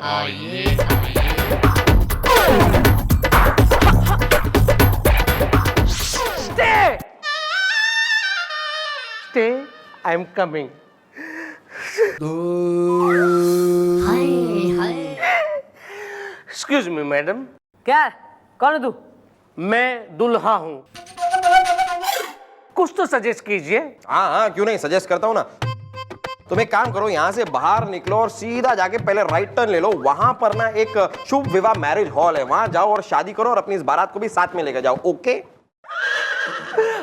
आइए Stay! Stay, I'm coming. Excuse me, madam. क्या है? कौन है तू? मैं दुल्हा हूँ. कुछ तो सजेस्ट कीजिए. हाँ हाँ, क्यों नहीं, सजेस्ट करता हूँ ना. तुम एक काम करो, यहाँ से बाहर निकलो और सीधा जाके पहले राइट टर्न ले लो. वहां पर ना एक शुभ विवाह मैरिज हॉल है, वहां जाओ और शादी करो और अपनी इस बारात को भी साथ में लेकर जाओ. ओके?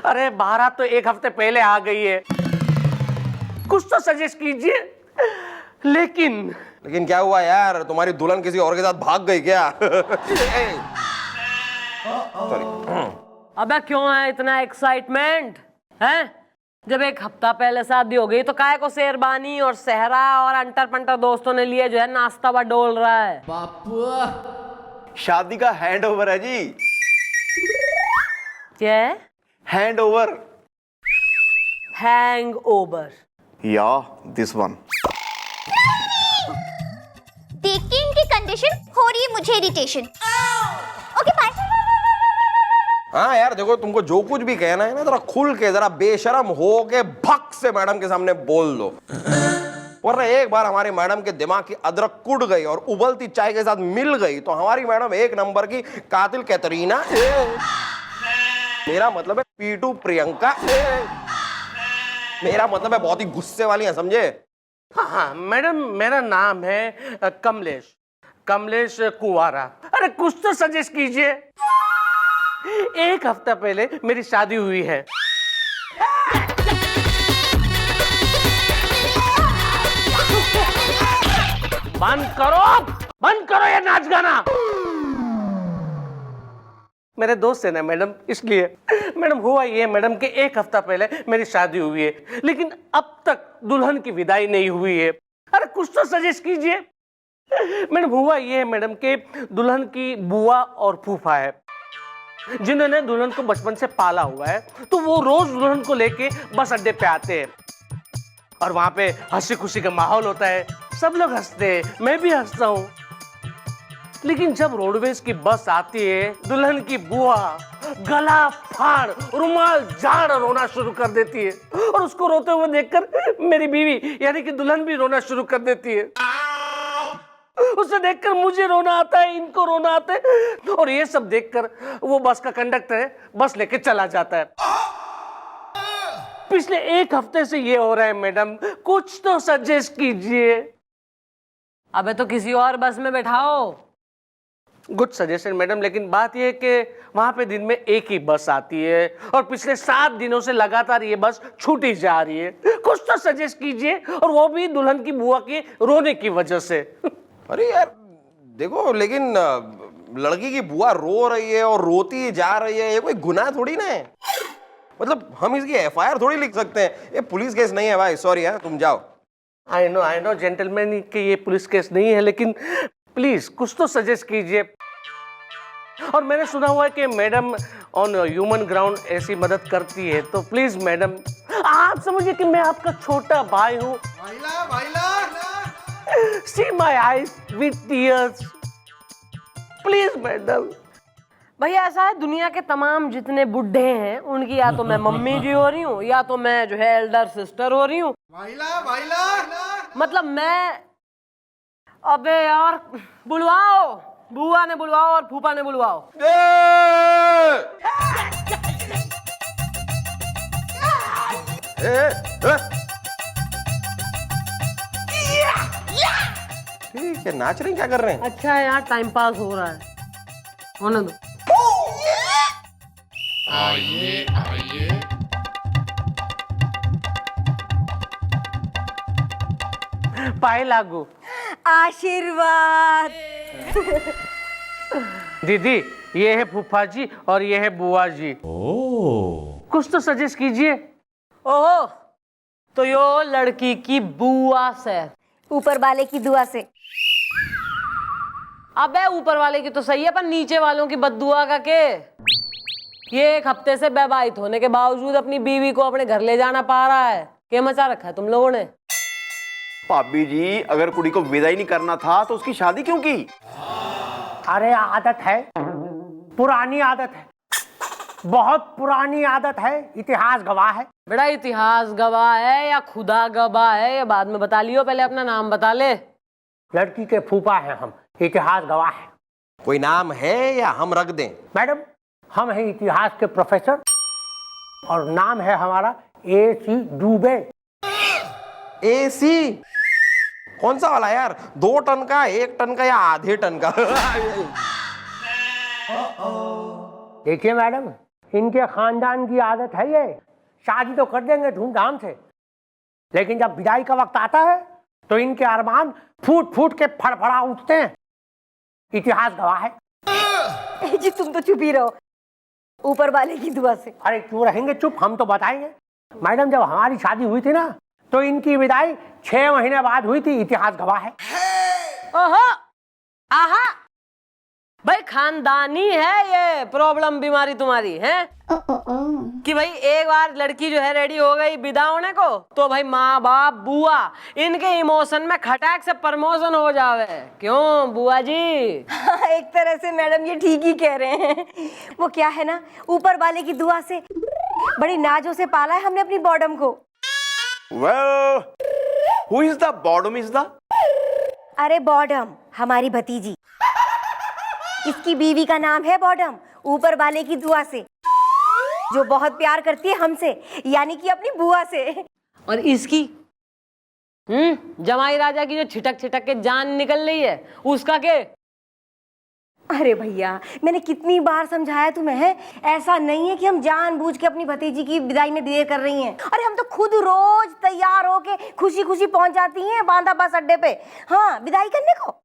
अरे बारात तो एक हफ्ते पहले आ गई है. कुछ तो सजेस्ट कीजिए. लेकिन क्या हुआ यार, तुम्हारी दुल्हन किसी और के साथ भाग गई क्या? सॉरी. अबे क्यों है इतना एक्साइटमेंट है? जब एक हफ्ता पहले शादी हो गई तो काहे को शेरबानी और सहरा और अंटर पंटर दोस्तों ने लिए जो है नाश्ता बडोल रहा है. शादी का हैंड ओवर है जी. क्या है? Hand over. Hang over. या दिस वन. देख के इनकी कंडीशन हो रही है मुझे इरिटेशन. Okay bye. हाँ यार देखो, तुमको जो कुछ भी कहना है ना, जरा खुल के, जरा बेशरम हो के भक से मैडम के सामने बोल दो. वरना एक बार हमारी मैडम के दिमाग की अदरक कुट गई और उबलती चाय के साथ मिल गई तो हमारी मैडम एक नंबर की कातिल कैटरीना. मेरा मतलब है पीटू प्रियंका. मेरा मतलब है बहुत ही गुस्से वाली है, समझे? हाँ मैडम, मेरा नाम है कमलेश कुंवारा. अरे कुछ तो सजेस्ट कीजिए. एक हफ्ता पहले मेरी शादी हुई है. बंद करो ये नाच गाना. मेरे दोस्त है ना मैडम, इसलिए. मैडम हुआ ये मैडम कि एक हफ्ता पहले मेरी शादी हुई है, लेकिन अब तक दुल्हन की विदाई नहीं हुई है. अरे कुछ तो सजेस्ट कीजिए. मैडम हुआ ये है मैडम कि दुल्हन की बुआ और फूफा है जिन्होंने दुल्हन को बचपन से पाला हुआ है, तो वो रोज दुल्हन को लेके बस अड्डे पे आते हैं और वहां पे हंसी खुशी का माहौल होता है. सब लोग हंसते हैं, मैं भी हंसता हूँ. लेकिन जब रोडवेज की बस आती है, दुल्हन की बुआ गला फाड़ रुमाल झाड़ रोना शुरू कर देती है और उसको रोते हुए देखकर मेरी बीवी यानी कि दुल्हन भी रोना शुरू कर देती है. उसे देखकर मुझे रोना आता है, इनको रोना आता है और ये सब देखकर वो बस का कंडक्टर है बस लेके चला जाता है. पिछले एक हफ्ते से ये हो रहा है मैडम, कुछ तो सजेस्ट कीजिए. अबे तो किसी और बस में बैठाओ. गुड सजेशन मैडम, लेकिन बात यह है कि वहां पे दिन में एक ही बस आती है और पिछले 7 दिनों से लगातार ये बस छूटी जा रही है. कुछ तो सजेस्ट कीजिए, और वो भी दुल्हन की बुआ के रोने की वजह से. अरे यार देखो, लेकिन लड़की की बुआ रो रही है और रोती जा रही है, ये कोई गुनाह थोड़ी ना है. मतलब हम इसकी एफआईआर थोड़ी लिख सकते हैं. ये पुलिस केस नहीं है भाई, सॉरी है, तुम जाओ. आई नो जेंटलमैन कि ये पुलिस केस नहीं है, लेकिन प्लीज कुछ तो सजेस्ट कीजिए. और मैंने सुना हुआ है कि मैडम ऑन ह्यूमन ग्राउंड ऐसी मदद करती है, तो प्लीज मैडम आप समझिए कि मैं आपका छोटा भाई हूँ. See my eyes with tears. Please madam. भैया ऐसा है, दुनिया के तमाम जितने बुढ़े हैं उनकी या तो मैं मम्मी जी हो रही हूँ या तो मैं जो है एल्डर सिस्टर हो रही हूँ. मतलब मैं. अबे यार बुलवाओ, बुआ ने बुलवाओ और फूफा ने बुलवाओ. ठीक है, नाच रहे हैं, क्या कर रहे हैं? अच्छा है यार, टाइम पास हो रहा है, होने दो. आइए पाए लागू. आशीर्वाद. दीदी ये है फूफा जी और ये है बुआ जी. कुछ तो सजेस्ट कीजिए. ओहो, तो यो लड़की की बुआ से. ऊपर वाले की दुआ से. अबे ऊपर वाले की तो सही है, पर नीचे वालों की बद्दुआ का के. ये एक हफ्ते से वैवाहित होने के बावजूद अपनी बीवी को अपने घर ले जाना पा रहा है. क्या मचा रखा है तुम लोगों ने? भाभी जी, अगर कुड़ी को विदाई नहीं करना था तो उसकी शादी क्यों की? अरे आदत है, पुरानी आदत है, बहुत पुरानी आदत है, इतिहास गवाह है। बेटा इतिहास गवाह है या खुदा गवाह है, ये बाद में बता लियो, पहले अपना नाम बता ले। लड़की के फूफा हैं हम, इतिहास गवाह है। कोई नाम है या हम रख दें? मैडम, हम हैं इतिहास के प्रोफेसर और नाम है हमारा AC डुबे। AC? कौन सा वाला यार? 2 टन का, 1 टन का या आधे टन का? देखिए मैडम, इनके खानदान की आदत है ये, शादी तो कर देंगे धूमधाम से, लेकिन जब विदाई का वक्त आता है तो इनके अरमान फूट फूट के फड़फड़ा उठते हैं। इतिहास गवाह है। जी तुम तो चुप ही रहो, ऊपर वाले की दुआ से। अरे क्यों रहेंगे चुप, हम तो बताएंगे। मैडम, जब हमारी शादी हुई थी ना, तो इनकी विदाई 6 महीने बाद हुई थी। इतिहास गवाह है। ओहो, आहा, भाई खानदानी है ये प्रॉब्लम, बीमारी तुम्हारी है कि भाई एक बार लड़की जो है रेडी हो गई विदा होने को, तो भाई माँ बाप बुआ इनके इमोशन में खटाक से प्रमोशन हो जावे। क्यों बुआ जी? एक तरह से मैडम ये ठीक ही कह रहे हैं। वो क्या है ना, ऊपर वाले की दुआ से बड़ी नाजों से पाला है हमने अपनी बॉडम को। Well, who is the bottom is the? अरे बॉडम हमारी भतीजी, इसकी बीवी का नाम है बॉडम, ऊपर वाले की दुआ से, जो बहुत प्यार करती है हमसे, यानी कि अपनी बुआ से। और इसकी जमाई राजा की जो छिटक छिटक के जान निकल रही है, उसका के? अरे भैया, मैंने कितनी बार समझाया तुम्हें है, ऐसा नहीं है कि हम जानबूझ के अपनी भतीजी की विदाई में देर कर रही हैं। अरे हम तो खुद रोज तैयार होके खुशी खुशी पहुंच जाती हैं बांदा बस अड्डे पे, हाँ विदाई करने को।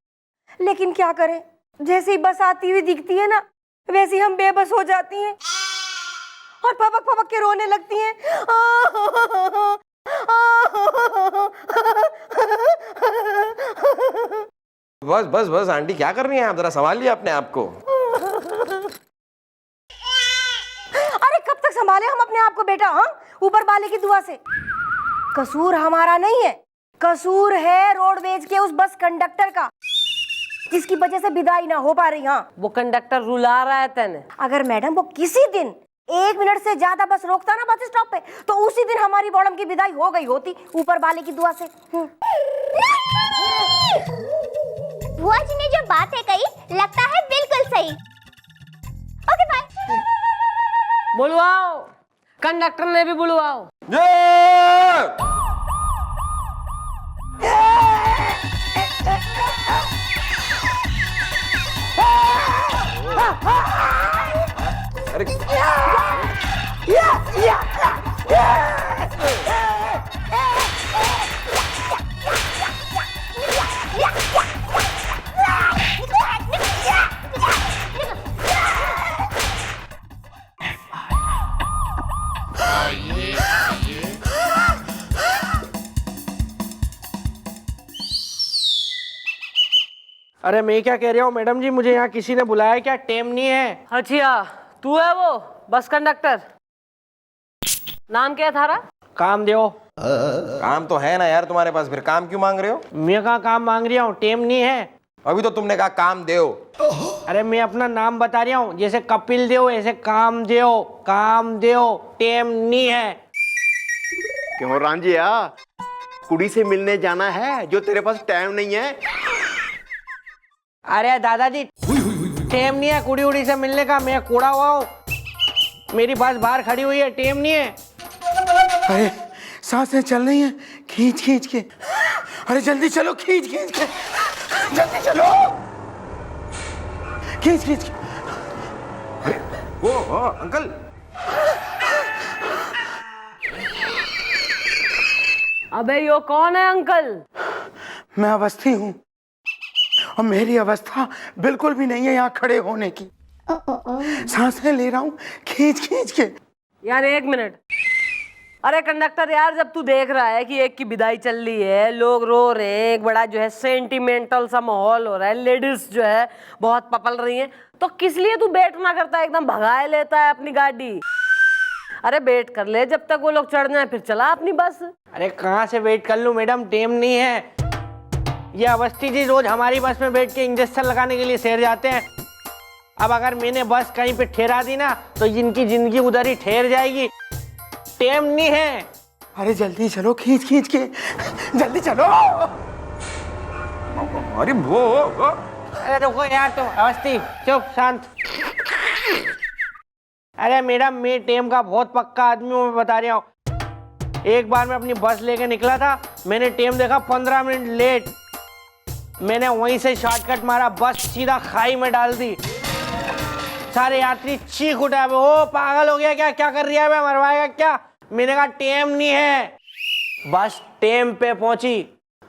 लेकिन क्या करें, जैसे ही बस आती हुई दिखती है ना, वैसे ही हम बेबस हो जाती हैं और पपक पपक के रोने लगती हैं। बस बस बस आंटी, क्या कर रही हैं आप? जरा संभालिए अपने आप को। अरे कब तक संभाले हम अपने आप को बेटा, हाँ ऊपर वाले की दुआ से। कसूर हमारा नहीं है, कसूर है रोडवेज के उस बस कंडक्टर का, जिसकी वजह से विदाई ना हो पा रही। हाँ वो कंडक्टर रुला रहा है तेने। अगर मैडम वो किसी दिन 1 मिनट से ज्यादा बस रोकता ना बस स्टॉप पे, तो उसी दिन हमारी बॉडम की विदाई हो गई होती ऊपर वाले की दुआ से। बुआ जी ने जो बातें कही लगता है बिल्कुल सही। Okay bye. बुलवाओ, कंडक्टर ने भी बुलवाओ। अरे अरे मैं क्या कह रहा हूँ मैडम जी, मुझे यहाँ किसी ने बुलाया क्या? टेम नहीं है। अच्छा तू है वो बस कंडक्टर? नाम क्या है थारा? काम दो। काम तो है ना यार तुम्हारे पास, फिर काम क्यों मांग रहे हो? मैं कहाँ काम मांग रहा हूँ, टेम नहीं है। अभी तो तुमने कहा काम देओ। अरे मैं अपना नाम बता रहा हूँ, जैसे कपिल देव ऐसे काम देव, काम देव, टेम नहीं है। क्यों रांझिया, कुड़ी से मिलने जाना है जो तेरे पास टाइम नहीं है? अरे दादाजी, टेम नहीं है कुड़ी उड़ी से मिलने का, मैं कूड़ा हुआ हूँ, मेरी बस बाहर खड़ी हुई है, टेम नहीं है। अरे सांसें चल रही हैं, खींच खींच के। अरे जल्दी चलो, खींच खींच के, जल्दी चलो, खींच खींच के। ओ अंकल, अबे यो कौन है अंकल? मैं अवस्थी हूँ और मेरी अवस्था बिल्कुल भी नहीं है यहाँ खड़े होने की। सांसें ले रहा हूँ खींच खींच के। यार 1 मिनट। अरे कंडक्टर यार, जब तू देख रहा है कि एक की विदाई चल रही है, लोग रो रहे हैं, एक बड़ा जो है सेंटिमेंटल सा माहौल हो रहा है, लेडीज जो है बहुत पपल रही हैं, तो किस लिए तू वेट ना करता है, एकदम भगाए लेता है अपनी गाड़ी? अरे वेट कर ले जब तक वो लोग चढ़ जाए, फिर चला अपनी बस। अरे कहाँ से वेट कर लूँ मैडम, टेम नहीं है। ये अवस्थी जी रोज हमारी बस में बैठ के इंजेक्शन लगाने के लिए शहर जाते हैं। अब अगर मैंने बस कहीं पे ठहरा दी ना तो इनकी जिंदगी उधर ही ठहर जाएगी। टाइम नहीं है। अरे जल्दी चलो, खींच खींच के जल्दी चलो। अरे वो अरे रुको यार, तुम अवस्थी चुप शांत। अरे मैडम, मैं टेम का बहुत पक्का आदमी हूँ, मैं बता रहा हूँ। एक बार मैं अपनी बस लेके निकला था, मैंने टेम देखा 15 मिनट लेट। मैंने वहीं से शॉर्टकट मारा, बस सीधा खाई में डाल दी। सारे यात्री चीख उठा, ओ पागल हो गया क्या, क्या कर रही है, मैं मरवाएगा क्या? मैंने कहा टेम नहीं है। बस टेम पे पहुंची।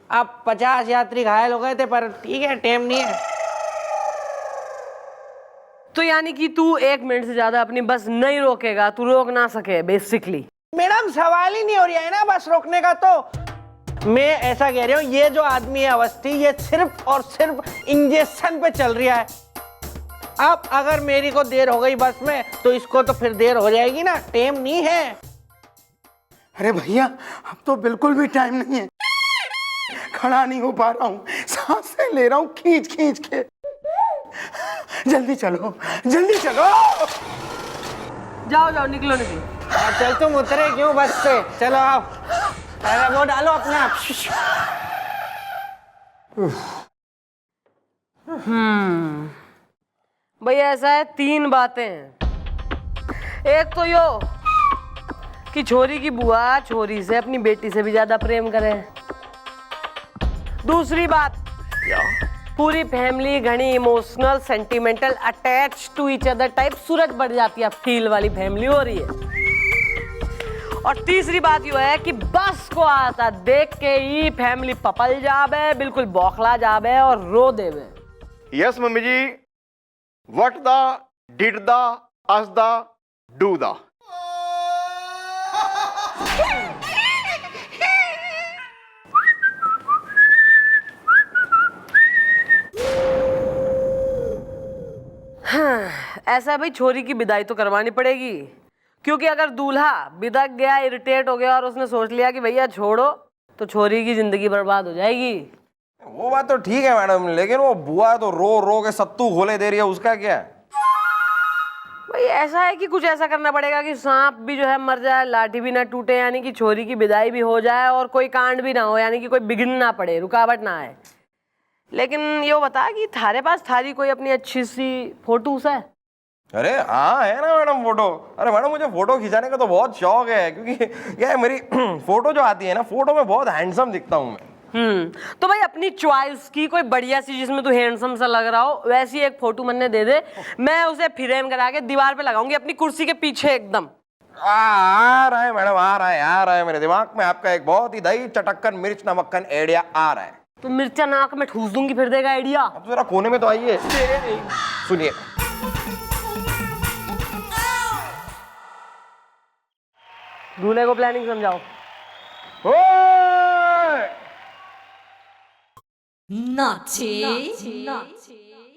अब 50 यात्री घायल हो गए थे, पर ठीक है, टेम नहीं है। तो यानी कि तू 1 मिनट से ज्यादा अपनी बस नहीं रोकेगा, तू रोक ना सके बेसिकली। मैडम सवाल ही नहीं हो रहा है ना बस रोकने का। तो मैं ऐसा कह रहा हूँ, ये जो आदमी है अवस्थी, ये सिर्फ और सिर्फ इंजेक्शन पे चल रहा है। अब अगर मेरी को देर हो गई बस में तो इसको तो फिर देर हो जाएगी ना, टाइम नहीं है। अरे भैया, अब तो बिल्कुल भी टाइम नहीं है, खड़ा नहीं हो पा रहा हूँ, सांसें ले रहा हूँ खींच खींच के। जल्दी चलो, जल्दी चलो। जाओ जाओ, निकलो निकलो। चल तुम उतरे क्यों बस से, चलो आओ। अरे वो डालो अपने आप। भैया ऐसा है, 3 बातें हैं। एक तो यो कि छोरी की बुआ छोरी से अपनी बेटी से भी ज्यादा प्रेम करे। दूसरी बात, पूरी फैमिली घनी emotional sentimental attach to each other type सूरज बढ़ जाती है, फील वाली फैमिली हो रही है। और तीसरी बात यो है कि बस को आता देख के ही फैमिली पपल जाबे, बिल्कुल बौखला जाबे और रो देवे। Yes mummy ji, what the did the us the do the. ऐसा भाई, छोरी की विदाई तो करवानी पड़ेगी, क्योंकि अगर दूल्हा बिदक गया, इरिटेट हो गया और उसने सोच लिया कि भैया छोड़ो, तो छोरी की जिंदगी बर्बाद हो जाएगी। वो बात तो ठीक है मैडम, लेकिन वो बुआ तो रो रो के सत्तू घोले दे रही है, उसका क्या है? भाई ऐसा है कि कुछ ऐसा करना पड़ेगा कि सांप भी जो है मर जाए, लाठी भी ना टूटे, यानी कि छोरी की विदाई भी हो जाए और कोई कांड भी ना हो, यानी कि कोई बिघिन ना पड़े, रुकावट ना आए। लेकिन ये बता कि थारे पास थारी कोई अपनी अच्छी सी फोटोस है? अरे हाँ है ना मैडम फोटो। अरे मैडम, मुझे फोटो खिंचाने का तो बहुत शौक है, क्योंकि क्या है, मेरी फोटो जो आती है ना, फोटो में बहुत हैंडसम दिखता हूँ मैं। तो भाई अपनी चॉइस की कोई बढ़िया सी जिसमें तू हैंडसम सा लग रहा हो वैसी एक फोटो मन्ने दे दे, मैं उसे फ्रेम करा के दीवार पे लगाऊंगी अपनी कुर्सी के पीछे एकदम। आ रहा है मैडम, आ रहा है मेरे दिमाग में आपका एक बहुत ही दही चटक्कन मिर्च नमक्कन आइडिया आ रहा है। तो मिर्चा नाक में ठूस दूंगी, फिर देगा आइडिया। अब जरा कोने में तो आइए, सुनिए। दूल्हे को प्लानिंग समझाओ।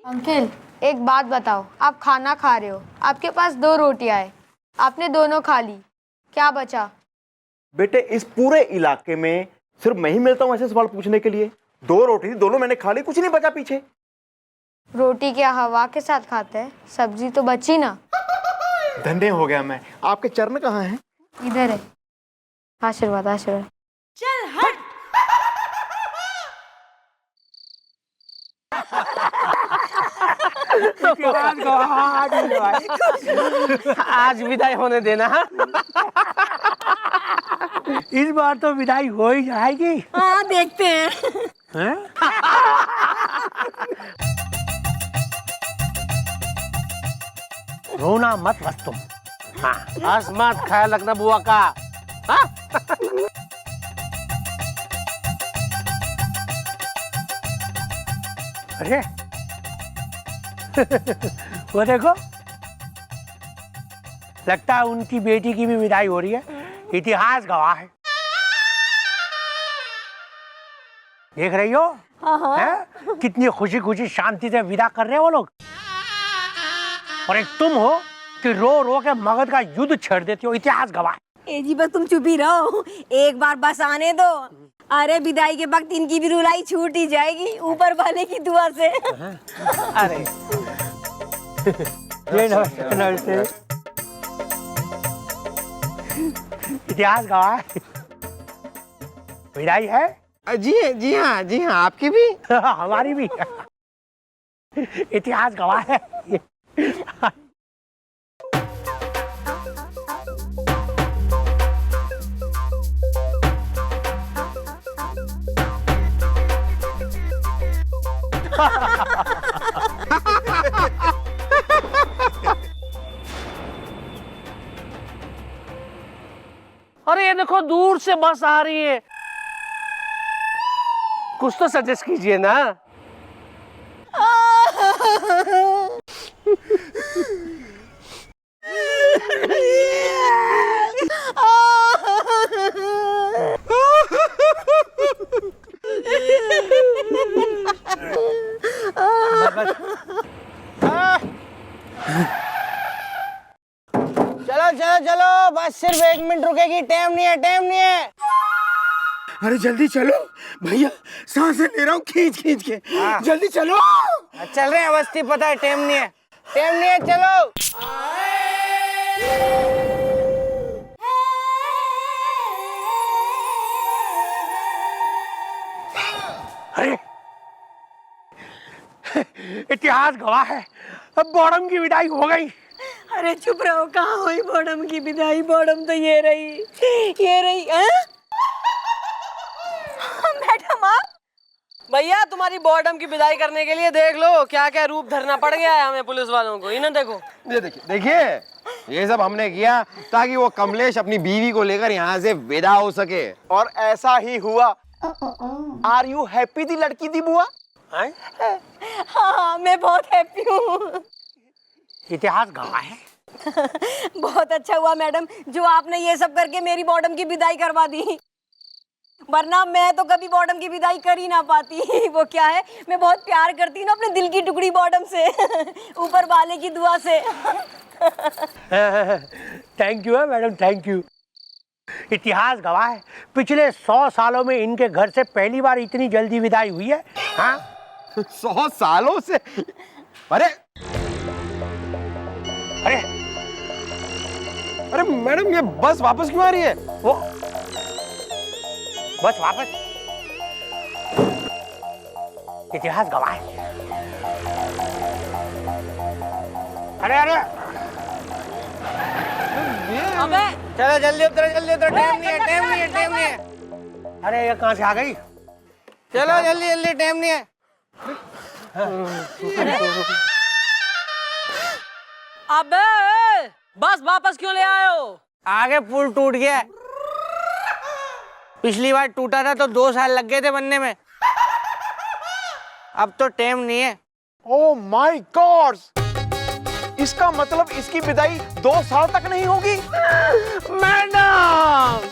अंकल एक बात बताओ, आप खाना खा रहे हो, आपके पास 2 रोटियां है, आपने दोनों खा ली, क्या बचा? बेटे, इस पूरे इलाके में सिर्फ मैं ही मिलता हूँ ऐसे सवाल पूछने के लिए। 2 रोटी थी, दोनों मैंने खा ली, कुछ नहीं बचा पीछे। रोटी क्या हवा के साथ खाते हैं? सब्जी तो बची ना। धन्य हो गया मैं। आपके चरण कहाँ हैं? इधर है। आशीर्वाद आशीर्वाद। चल हट। आज विदाई होने देना। इस बार तो विदाई हो ही जाएगी। हाँ देखते हैं। हैं? रोना मत बस तुम। हाँ, हंस मत, ख्याल रखना बुआ का। हाँ? अरे वो देखो, लगता है उनकी बेटी की भी विदाई हो रही है। इतिहास गवाह है। देख रही हो? हैं? कितनी खुशी खुशी शांति से विदा कर रहे हैं वो लोग। और एक तुम हो कि रो रो के मगध का युद्ध छेड़ देती हो। इतिहास गवाह। ए जी बस तुम चुप ही रहो, एक बार बस आने दो, अरे विदाई के वक्त इनकी भी रुलाई छूट ही जाएगी ऊपर वाले की दुआ से। अरे ये नमस्ते नमस्ते। इतिहास गवाह है। विदाई है? जी हाँ आपकी भी। हमारी भी। इतिहास गवाह है। अरे ये देखो दूर से बस आ रही है, कुछ तो सजेस्ट कीजिए ना। चलो बस सिर्फ 1 मिनट रुकेगी, टाइम नहीं है। अरे जल्दी चलो भैया, सांसें ले रहा हूँ खींच के। जल्दी चलो। चल रहे हैं, अवस्थी पता है, टाइम नहीं है, चलो। अरे इतिहास गवाह है, अब बॉडम की विदाई हो गई। अरे चुप रहो, कहाँ हुई बॉडम की विदाई? बॉडम तो ये रही। मैडम आप? भैया तुम्हारी बॉर्डम की विदाई करने के लिए देख लो क्या क्या रूप धरना पड़ गया है हमें पुलिस वालों को। इन्हें देखो, ये देखिए ये सब हमने किया ताकि वो कमलेश अपनी बीवी को लेकर यहाँ से विदा हो सके, और ऐसा ही हुआ। आर यू हैप्पी थी लड़की थी बुआ? हाँ, मैं बहुत हैप्पी हूँ। इतिहास गवाह है। बहुत अच्छा हुआ मैडम जो आपने ये सब करके मेरी बॉडम की विदाई करवा दी, वरना मैं तो कभी बॉडम की विदाई कर ही ना पाती। वो क्या है, मैं बहुत प्यार करती हूँ ना अपने दिल की टुकड़ी बॉडम से, ऊपर वाले की दुआ से। थैंक यू है मैडम, थैंक यू। इतिहास गवाह है, पिछले 100 सालों में इनके घर से पहली बार इतनी जल्दी विदाई हुई है। हाँ 100 सालों से? अरे मैडम, ये बस वापस क्यों आ रही है? वो बस वापस। इतिहास गवाह है। अरे अबे चलो जल्दी उतरो, टाइम नहीं है। अरे ये कहाँ से आ गई? चलो जल्दी, टाइम नहीं है। अबे बस वापस क्यों ले आए हो? आगे पुल टूट गया है, पिछली बार टूटा था तो 2 साल लग गए थे बनने में, अब तो टाइम नहीं है। ओह माय गॉड, इसका मतलब इसकी विदाई 2 साल तक नहीं होगी। मैडम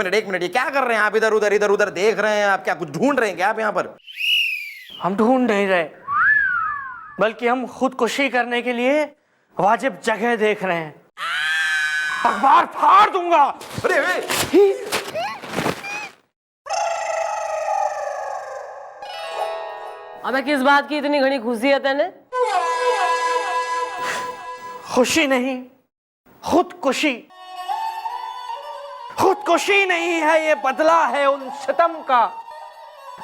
एक मिनट, ये क्या कर रहे हैं आप? इधर उधर देख रहे हैं आप? क्या कुछ ढूंढ रहे हैं क्या आप यहाँ पर? हम ढूंढ नहीं रहे, बल्कि हम खुदकुशी करने के लिए वाजिब जगह देख रहे हैं। अखबार फाड़ दूंगा। अरे अबे किस बात की इतनी घनी खुशी है तेने? खुशी नहीं, खुदकुशी। खुदकुशी नहीं है, ये बदला है उन सितम का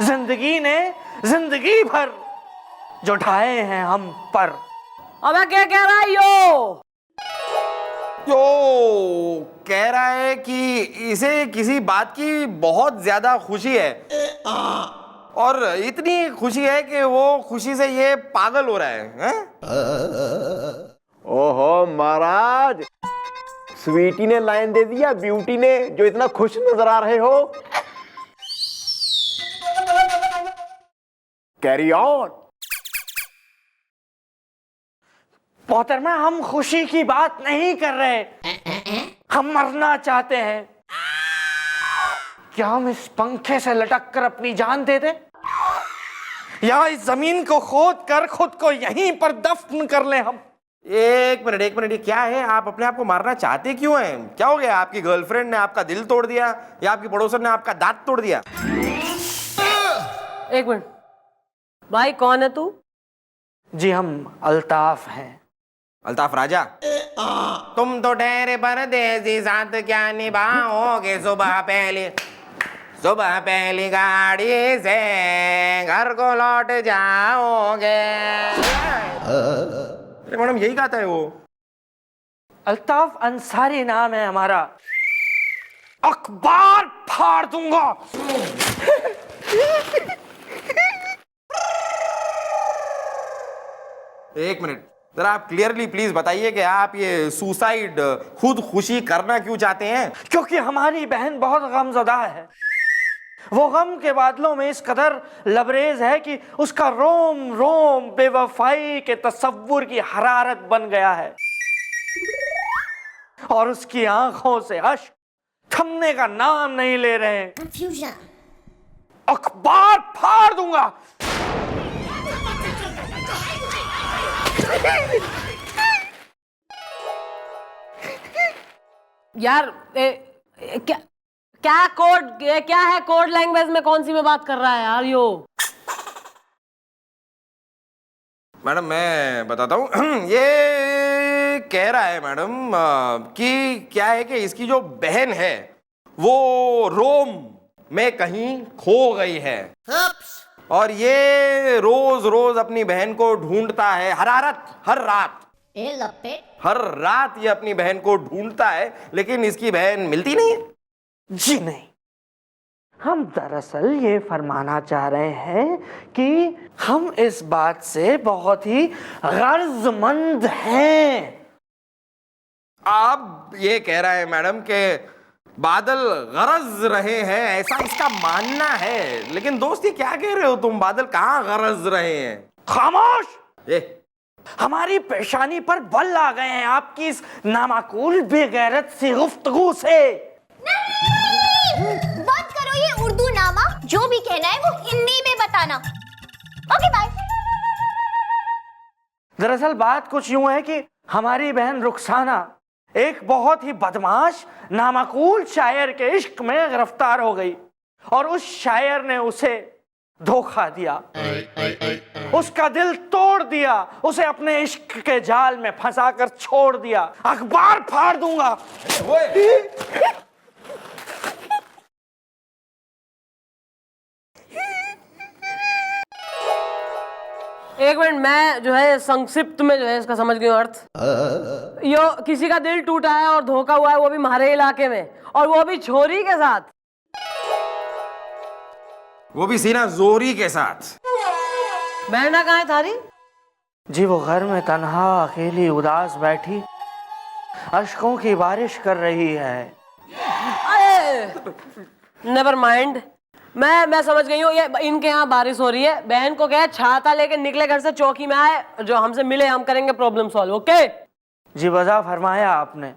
जिंदगी ने जिंदगी भर जो ढाए हैं हम पर। अबे क्या कह रहा है यो? कह रहा है कि इसे किसी बात की बहुत ज्यादा खुशी है। और इतनी खुशी है कि वो खुशी से ये पागल हो रहा है? ओहो महाराज, स्वीटी ने लाइन दे दिया ब्यूटी ने, जो इतना खुश नजर आ रहे हो। Carry on. मोहतरमा, हम खुशी की बात नहीं कर रहे, हम मरना चाहते हैं। क्या हम इस पंखे से लटक कर अपनी जान दे दें, या इस जमीन को खोद कर खुद को यहीं पर दफन कर लें हम? एक मिनट, ये क्या है? आप अपने आप को मारना चाहते क्यों हैं? क्या हो गया? आपकी गर्लफ्रेंड ने आपका दिल तोड़ दिया या आपकी पड़ोसन ने आपका दांत तोड़ दिया? एक मिनट भाई, कौन है तू? जी हम अल्ताफ हैं। अल्ताफ राजा? तुम तो ठहरे परदेसी, साथ क्या निभाओगे? सुबह पहली गाड़ी से घर को लौट जाओगे। मैडम यही कहता है वो? अल्ताफ अंसारी नाम है हमारा। अखबार फाड़ दूंगा। एक मिनट, जरा आप क्लियरली प्लीज बताइए कि आप ये सुसाइड, खुद खुशी करना क्यों चाहते हैं? क्योंकि हमारी बहन बहुत गमज़दा है। वो गम के बादलों में इस कदर लबरेज है कि उसका रोम रोम बेवफाई के तसव्वुर की हरारत बन गया है, और उसकी आंखों से अश्क थमने का नाम नहीं ले रहे। अखबार फाड़ दूंगा। यार क्या कोड, क्या है कोड लैंग्वेज में? कौन सी में बात कर रहा है यार यो? मैडम मैं बताता हूँ। ये कह रहा है मैडम कि क्या है कि इसकी जो बहन है वो रोम में कहीं खो गई है, और ये रोज रोज अपनी बहन को ढूंढता है। हर रात ये अपनी बहन को ढूंढता है, लेकिन इसकी बहन मिलती नहीं है। जी नहीं, हम दरअसल ये फरमाना चाह रहे हैं कि हम इस बात से बहुत ही गर्जमंद हैं। आप ये कह रहे हैं मैडम कि बादल गरज रहे हैं, ऐसा इसका मानना है। लेकिन दोस्त ये क्या कह रहे हो तुम? बादल कहाँ गरज रहे हैं? खामोश! हमारी पेशानी पर बल आ गए हैं आपकी इस नामाकूल बेगैरत सी गुफ्तगू से। बंद करो ये उर्दू नामा, जो भी कहना है वो हिंदी में बताना। Okay bye. दरअसल बात कुछ यूं है कि हमारी बहन रुखसाना एक बहुत ही बदमाश नामाकूल शायर के इश्क में गिरफ्तार हो गई, और उस शायर ने उसे धोखा दिया, उसका दिल तोड़ दिया, उसे अपने इश्क के जाल में फंसाकर छोड़ दिया। अखबार फाड़ दूंगा। एक मिनट, मैं जो है संक्षिप्त में जो है इसका समझ गई अर्थ। यो किसी का दिल टूटा है और धोखा हुआ है, वो भी हमारे इलाके में, और वो भी छोरी के साथ, वो भी सीना जोरी के साथ। बहना कहाँ है थारी? जी वो घर में तन्हा अकेली उदास बैठी अश्कों की बारिश कर रही है। नेवर माइंड, मैं समझ गई हूँ। ये इनके यहाँ बारिश हो रही है, बहन को क्या है, छाता लेके निकले घर से, चौकी में आए, जो हमसे मिले हम करेंगे प्रॉब्लम सॉल्व। ओके जी, वज़ा फरमाया आपने।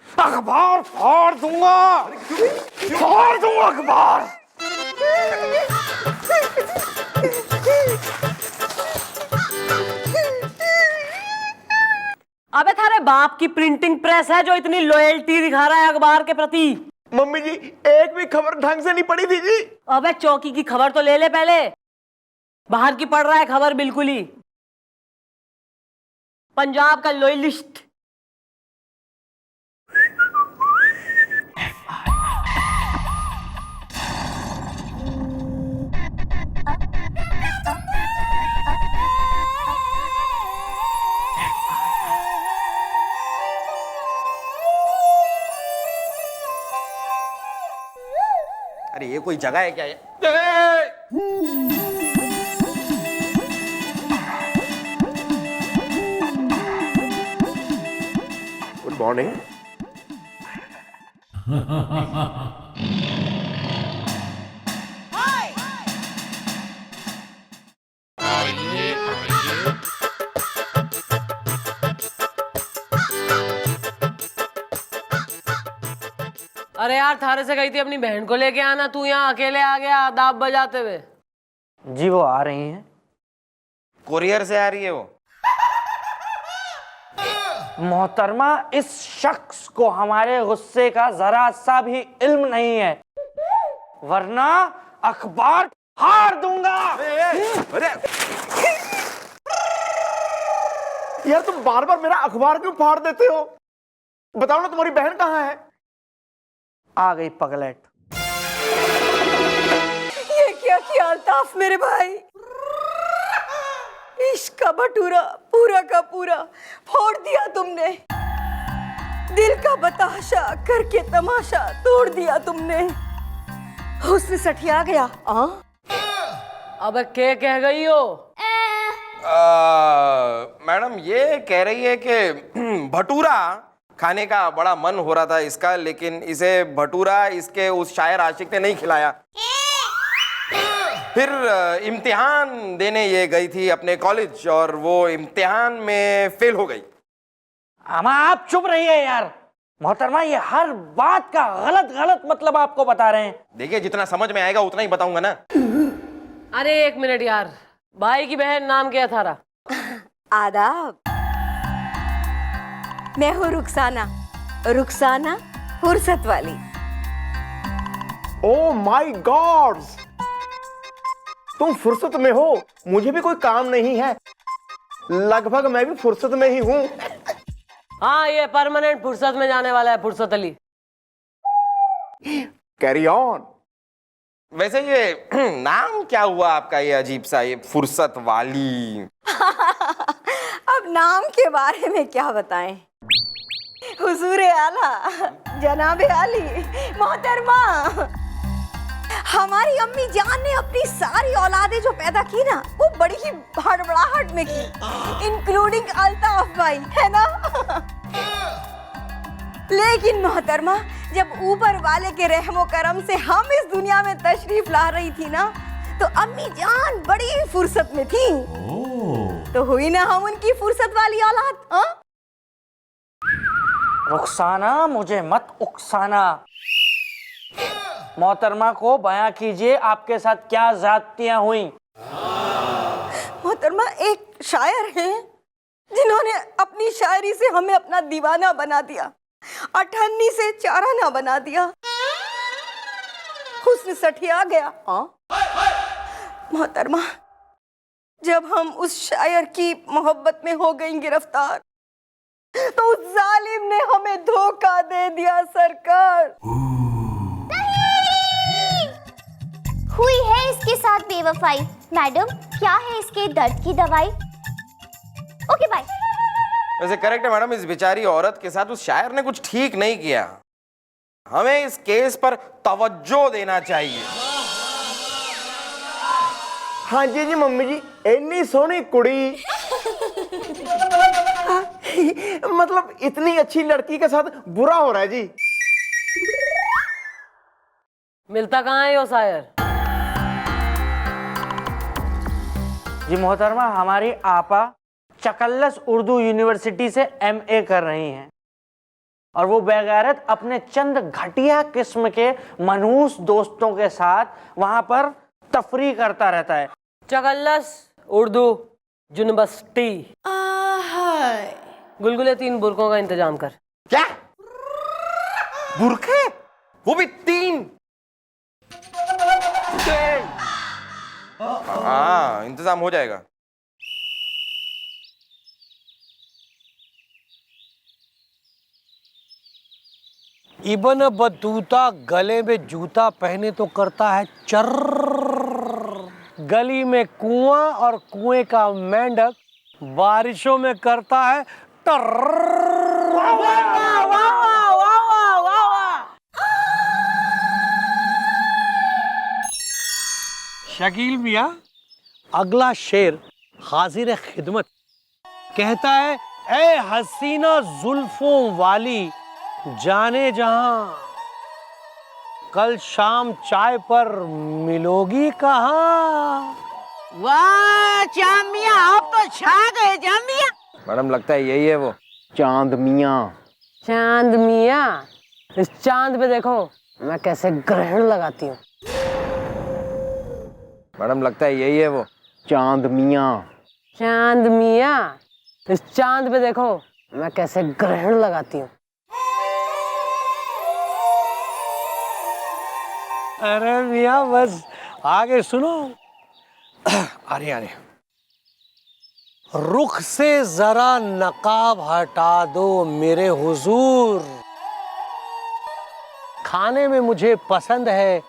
अखबार फाड़ दूंगा, फाड़ दूंगा अखबार। अबे थारे बाप की प्रिंटिंग प्रेस है जो इतनी लॉयल्टी दिखा रहा है अखबार के प्रति। मम्मी जी एक भी खबर ढंग से नहीं पड़ी थी जी। अबे चौकी की खबर तो ले ले पहले, बाहर की पढ़ रहा है खबर बिल्कुल ही। पंजाब का लॉयलिस्ट। अरे कोई जगह है क्या ये? Good morning. अरे यार, थारे से गई थी अपनी बहन को लेके आना, तू यहाँ अकेले आ गया दाब बजाते हुए। जी वो आ रही हैं। कुरियर से आ रही है वो? मोहतरमा, इस शख्स को हमारे गुस्से का जरा सा भी इल्म नहीं है, वरना अखबार फाड़ दूंगा। अरे यार तुम बार बार मेरा अखबार क्यों फाड़ देते हो? बताओ ना, तुम्हारी बहन कहाँ है? आ गई पगलेट। ये क्या किया अल्ताफ मेरे भाई? इश्क का भटूरा पूरा का पूरा फोड़ दिया तुमने। दिल का बताशा करके तमाशा तोड़ दिया तुमने। हुस्न सठिया गया। अब के कह गई हो? मैडम ये कह रही है कि भटूरा खाने का बड़ा मन हो रहा था इसका, लेकिन इसे भटूरा इसके उस शायर आशिक ने नहीं खिलाया। फिर इम्तिहान देने ये गई थी अपने कॉलेज और वो इम्तिहान में फेल हो गई। अम्मा आप चुप रहिए यार। मोहतरमा, ये हर बात का गलत गलत मतलब आपको बता रहे हैं। देखिए, जितना समझ में आएगा उतना ही बताऊंगा ना। अरे एक मिनट यार, भाई की बहन नाम क्या थारा? आदाब, मैं हूँ रुखसाना। रुखसाना फुर्सत वाली। ओ माय गॉड, तुम फुर्सत में हो। मुझे भी कोई काम नहीं है, लगभग मैं भी फुर्सत में ही हूँ। हाँ, ये परमानेंट फुर्सत में जाने वाला है, फुर्सत अली। Carry on. वैसे ये नाम क्या हुआ आपका, ये अजीब सा, ये फुर्सत वाली? अब नाम के बारे में क्या बताएं? हुजूरे आला, जनाबे आली, मोहतरमा, हमारी अम्मी जान ने अपनी सारी औलादें जो पैदा की ना, वो बड़ी ही हड़बड़ाहट में की, इंक्लूडिंग अल्ताफ भाई, है ना? लेकिन मोहतरमा, जब ऊपर वाले के रहमो करम से हम इस दुनिया में तशरीफ ला रही थी ना, तो अम्मी जान बड़ी फुर्सत में थी। तो हुई ना हम उनकी फुर्सत वाली औलाद। हाँ? रुखसाना, मुझे मत उकसाना। मोहतरमा को बयां कीजिए आपके साथ क्या ज्यादतियां हुई। मोहतरमा, एक शायर हैं जिन्होंने अपनी शायरी से हमें अपना दीवाना बना दिया, अठन्नी से चाराना बना दिया। हुस्न सठिया गया। मोहतरमा, जब हम उस शायर की मोहब्बत में हो गई गिरफ्तार, तो उस जालिम ने हमें धोखा दे दिया सरकार। हुई है इसके साथ बेवफाई। मैडम, क्या है इसके दर्द की दवाई? Okay bye. वैसे करेक्ट है मैडम, इस बेचारी औरत के साथ उस शायर ने कुछ ठीक नहीं किया। हमें इस केस पर तवज्जो देना चाहिए। हाँ जी जी मम्मी जी, इतनी सोहनी कुड़ी, मतलब इतनी अच्छी लड़की के साथ बुरा हो रहा है जी। मिलता कहाँ है वो शायर? जी मोहतरमा, हमारी आपा चकल्लस उर्दू यूनिवर्सिटी से MA कर रही हैं और वो बेगैरत अपने चंद घटिया किस्म के मनहूस दोस्तों के साथ वहां पर तफरी करता रहता है। चकल्लस उर्दू यूनिवर्सिटी। गुलगुले 3 बुरकों का इंतजाम कर। क्या बुरखे? वो भी 3? हाँ, इंतजाम हो जाएगा। इब्न बतूता गले में जूता पहने तो करता है चर्र, गली में कुआं और कुएं का मेंढक बारिशों में करता है टर्र। वाह वाह वाह वाह वाह वाह। शकील मियाँ, अगला शेर हाजिर खिदमत कहता है, ए हसीना जुल्फों वाली जाने जहां, कल शाम चाय पर मिलोगी कहाँ? वाह जामिया, आप तो छा गए जामिया। मैडम लगता है यही है वो चांद मियाँ। चांद मियाँ, इस चांद पे देखो मैं कैसे ग्रहण लगाती हूँ। मैडम लगता है यही है वो चांद मियाँ। चांद मियाँ, इस चांद पे देखो मैं कैसे ग्रहण लगाती हूँ। अरे मियाँ बस आगे सुनो। अरे अरे, रुख से जरा नकाब हटा दो मेरे हुजूर, खाने में मुझे पसंद है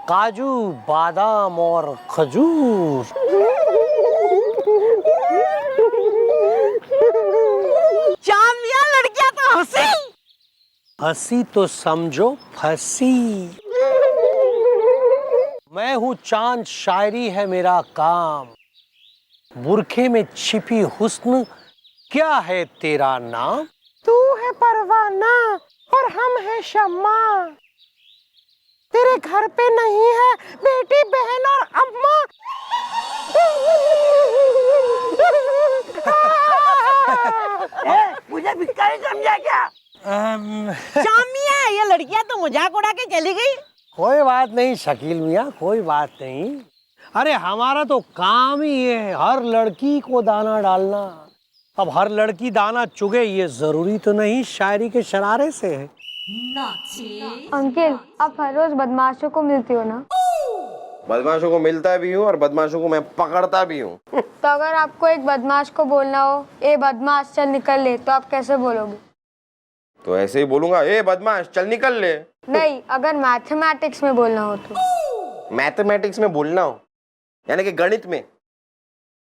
काजू बादाम और खजूर। जामिया, लड़कियां तो हंसी। हंसी तो समझो फंसी। मैं हूँ चांद, शायरी है मेरा काम, बुरखे में छिपी हुस्न क्या है तेरा नाम? तू है परवाना और हम है शम्मा, तेरे घर पे नहीं है बेटी बहन और अम्मा। मुझे भिखारी समझा क्या? जामिया, ये लड़कियां तो मजाक उड़ा के चली गई। कोई बात नहीं शकील मियाँ, कोई बात नहीं। अरे हमारा तो काम ही ये है, हर लड़की को दाना डालना। अब हर लड़की दाना चुगे ये जरूरी तो नहीं शायरी के शरारे से है। अंकल, आप हर रोज बदमाशों को मिलते हो ना? बदमाशों को मिलता भी हूँ और बदमाशों को मैं पकड़ता भी हूँ। तो अगर आपको एक बदमाश को बोलना हो, ए बदमाश चल निकल ले, तो आप कैसे बोलोगे? तो ऐसे ही बोलूंगा, ए बदमाश चल निकल ले। नहीं, अगर मैथमेटिक्स में बोलना हो तो? मैथमेटिक्स में बोलना हो यानी कि गणित में?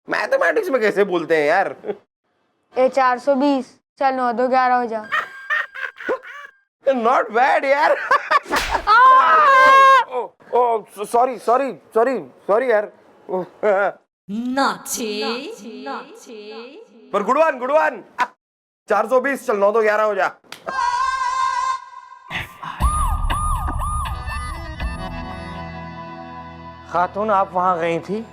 मैथमेटिक्स में कैसे बोलते हैं यार? ए 420 चल 9 2 11 हो जा। नॉट बैड यार। सॉरी सॉरी सॉरी सॉरी यार। पर गुडवान गुडवान 420 चल 9 2 11 हो जा। खातून, आप वहां गई थी,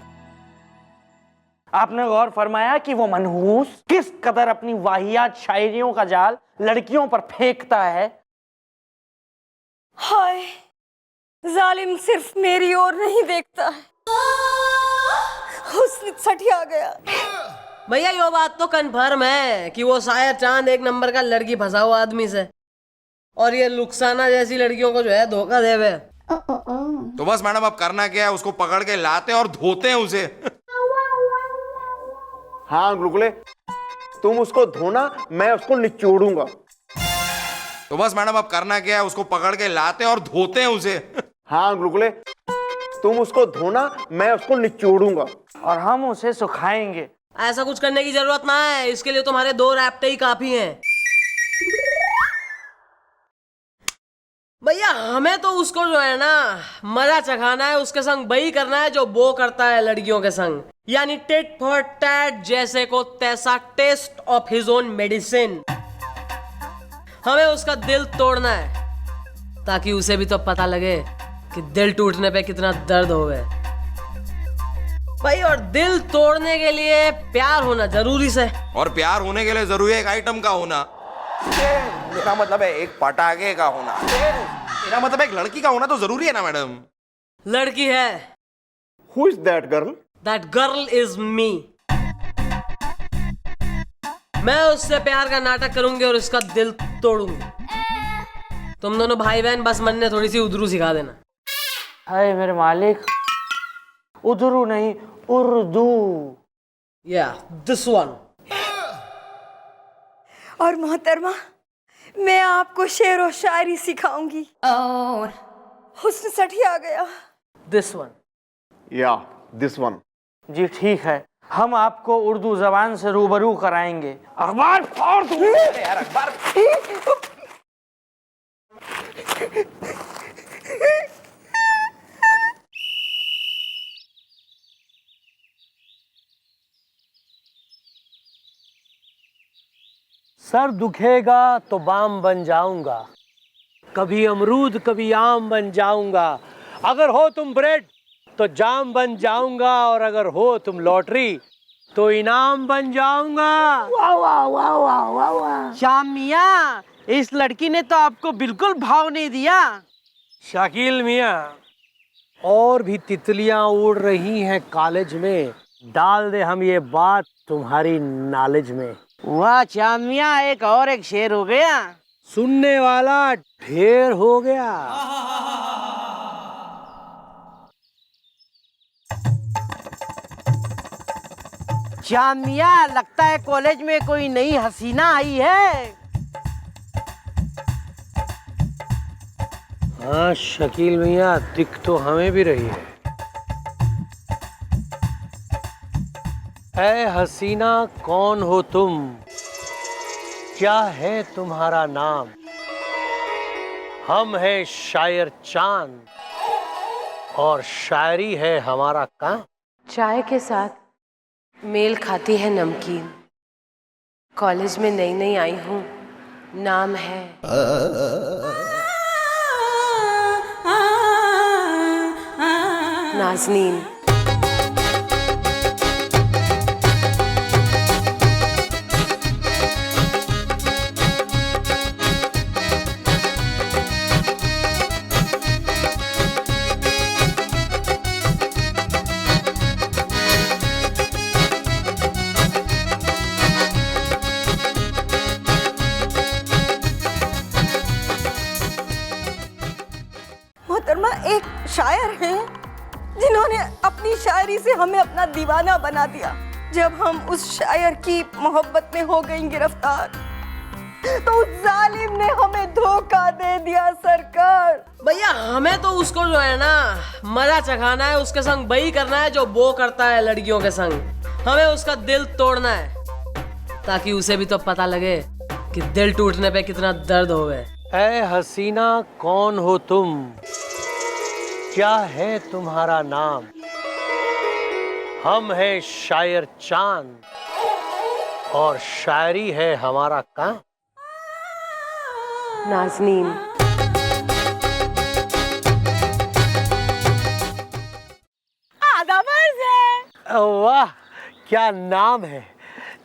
आपने गौर फरमाया कि वो मनहूस किस कदर अपनी वाहियात शायरियों का जाल लड़कियों पर फेंकता है? हाय, जालिम सिर्फ मेरी ओर नहीं देखता है, हुस्न सठिया गया। भैया ये बात तो कन्फर्म है कि वो शायद चांद एक नंबर का लड़की फंसा हुआ आदमी से, और ये लुक्साना जैसी लड़कियों को जो है धोखा देवे। तो बस मैडम अब करना क्या है, उसको पकड़ के लाते और धोते हैं उसे। हाँ गुलगुले, तुम उसको धोना, मैं उसको निचोड़ूंगा। तो बस मैडम अब करना क्या है, उसको पकड़ के लाते और धोते हैं उसे। हाँ गुलगुले, तुम उसको धोना, मैं उसको निचोड़ूंगा। और हम उसे सुखाएंगे। ऐसा कुछ करने की जरूरत ना है, इसके लिए तुम्हारे 2 रैप्टे ही काफी हैं। भैया हमें तो उसको जो है ना मजा चखाना है, उसके संग वही करना है जो वो करता है लड़कियों के संग, यानी टिट फॉर टैट, जैसे को तैसा, taste of his own medicine. हमें उसका दिल तोड़ना है ताकि उसे भी तो पता लगे कि दिल टूटने पे कितना दर्द होगा भाई। और दिल तोड़ने के लिए प्यार होना जरूरी से, और प्यार होने के लिए जरूरी है एक आइटम का होना। मेरा मतलब है एक पटाखे का होना। मेरा मतलब है एक लड़की का होना तो जरूरी है ना मैडम? लड़की है। Who is that girl? That girl is me. मैं उससे प्यार का नाटक करूंगी और उसका दिल तोड़ूंगी। तुम दोनों भाई बहन बस मन ने थोड़ी सी उर्दू सिखा देना। हाय मेरे मालिक, उर्दू नहीं उर्दू। Yeah, this one. और मोहतरमा, मैं आपको शेर और शायरी सिखाऊंगी। हुस्न सठिया गया। This one. या दिस वन। जी ठीक है, हम आपको उर्दू जबान से रूबरू कराएंगे। अखबार फाड़ दूं। यार अखबार। सर दुखेगा तो बाम बन जाऊंगा, कभी अमरूद कभी आम बन जाऊंगा, अगर हो तुम ब्रेड तो जाम बन जाऊंगा, और अगर हो तुम लॉटरी तो इनाम बन जाऊंगा। वाह वाह वाह वाह वाह वाह। श्याम मियाँ, इस लड़की ने तो आपको बिल्कुल भाव नहीं दिया। शकील मियाँ, और भी तितलियां उड़ रही हैं कॉलेज में, डाल दे हम ये बात तुम्हारी नॉलेज में। वाह श्याम मियाँ, एक शेर हो गया। सुनने वाला ढेर हो गया। श्याम मियाँ, लगता है कॉलेज में कोई नई हसीना आई है। हाँ शकील मियाँ, दिख तो हमें भी रही है। ऐ हसीना कौन हो तुम, क्या है तुम्हारा नाम? हम है शायर चांद और शायरी है हमारा काम। चाय के साथ मेल खाती है नमकीन, कॉलेज में नई नई आई हूँ, नाम है नाज़नीन। मोहतरमा एक शायर हैं जिन्होंने अपनी शायरी से हमें अपना दीवाना बना दिया। जब हम उस शायर की मोहब्बत में हो गई गिरफ्तार, तो उस जालिम ने हमें धोखा दे दिया सरकार। भैया, हमें तो उसको जो है ना मजा चखाना है, उसके संग वही करना है जो वो करता है लड़कियों के संग। हमें उसका दिल तोड़ना है, ताकि उसे भी तो पता लगे कि दिल टूटने पे कितना दर्द होवे। ऐ हसीना कौन हो तुम, क्या है तुम्हारा नाम? हम है शायर चांद और शायरी है हमारा काम। नाज़नीन। वाह, क्या नाम है,